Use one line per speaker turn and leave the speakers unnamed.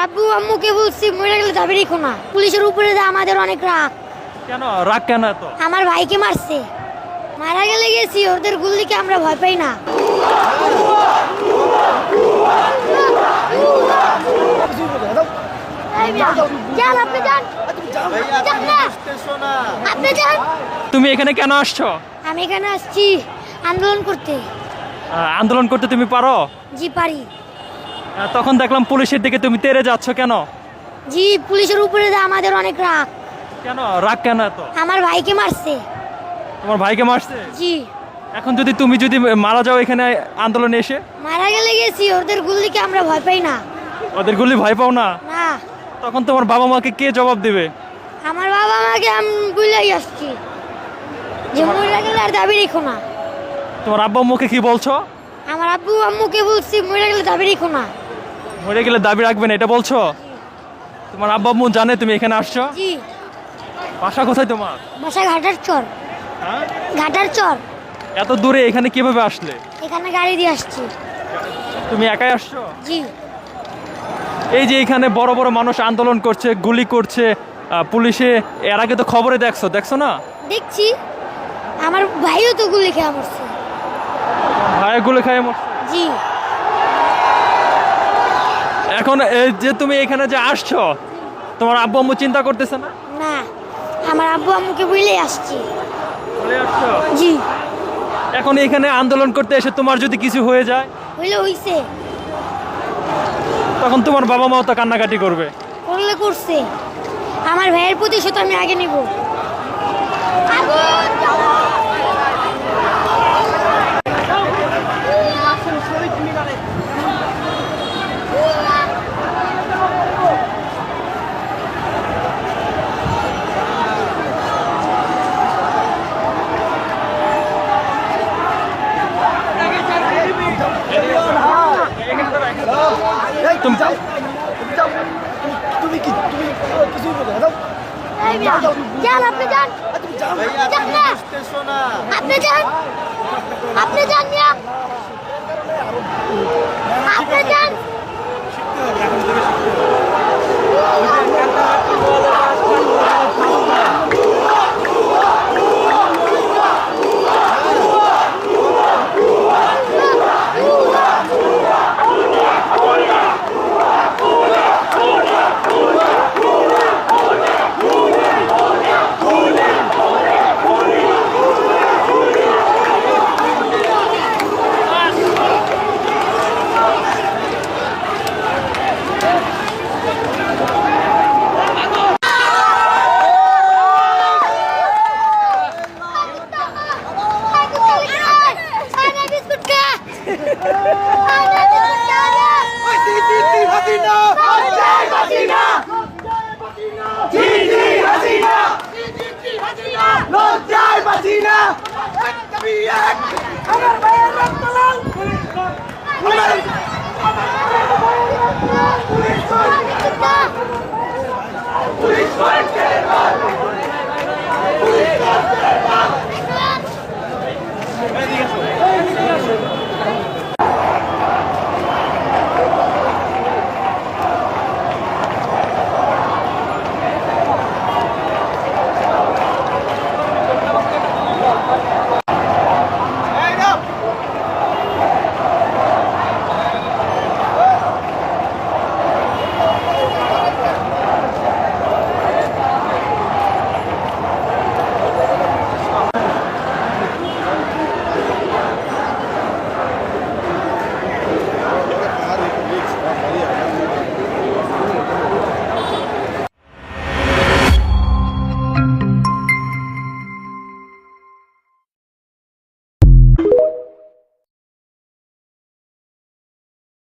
আব্বু আম্মুকে বলছি মরে গেলে যাবে রেখো না। পুলিশের উপরে যে আমাদের অনেক রাগ।
কেন রাগ কেন এত?
আমার ভাইকে মারছে, মারা গেলে গেছি, ওদের গুলিকে আমরা ভয় পাই না।
তুমি এখানে কেন আসছো?
আমি এখানে আসছি আন্দোলন করতে।
আন্দোলন করতে তুমি পারো?
জি পারি।
তখন দেখলাম পুলিশের দিকে তুমি তেড়ে যাচ্ছ কেন?
জি পুলিশের উপরে যে আমাদের অনেক রাগ।
কেন রাগ কেন এত?
আমার ভাইকে মারছে।
তোমার ভাইকে মারছে?
জি।
এখন তুমি যদি মারা যাও এখানে আন্দোলনে এসে?
মারা গেলে গেছি, ওদের গুলিকে আমরা ভয় পাই না।
ওদের গুলি ভয় পাও না?
না।
তখন তোমার বাবা মাকে কে জবাব দেবে?
আমার বাবা মাকে আমি বুঝলাই আসছি যে মরে গেলে আর দাবি রেখো না।
তোমার আব্বু আম্মুকে কি বলছো?
আমার আব্বু আম্মুকে বলছি মরে গেলে দাবি রেখো না।
মরে গেলে দাবি রাখবেন এটা বলছো? তোমার আব্বু আম্মু জানে তুমি এখানে আসছো?
জি।
বাসা কোথায় তোমার?
বাসা ঘাটার চর।
হ্যাঁ?
ঘাটার চর।
এত দূরে এখানে কিভাবে আসলে?
এখানে গাড়ি দিয়ে আসছি।
তুমি একাই আসছো?
জি।
এই যে এখানে বড় বড় মানুষ আন্দোলন করছে, গুলি করছে, পুলিশে এর আগে তো খবরে দেখছো না?
দেখছি। আমার ভাইও তো গুলি খেয়ে মরছে।
ভাই গুলি খায় মরছে?
জি।
এখন এই যে তুমি এখানে যে আসছো, তোমার আব্বু আম্মু চিন্তা করতেছে না?
না, আমার আব্বু আম্মুকে বুঝলেই আসছি।
বলে আসছো?
জি।
এখন এখানে আন্দোলন করতে এসে তোমার যদি কিছু হয়ে যায়?
হইলে হইছে।
তখন তোমার বাবা মাও তো কান্নাকাটি করবে।
করলে করছে। আমার ভাইয়ের প্রতিশোধ আমি আগে নিব।
তুমি কিছুই বলো না।
যান আপনি যান। যান না। আপনি যান। আপনি যান মিয়া। আপনি যান।
লজ্জায় বাঁচি না। আমার ভাইয়ের রক্ত লাল।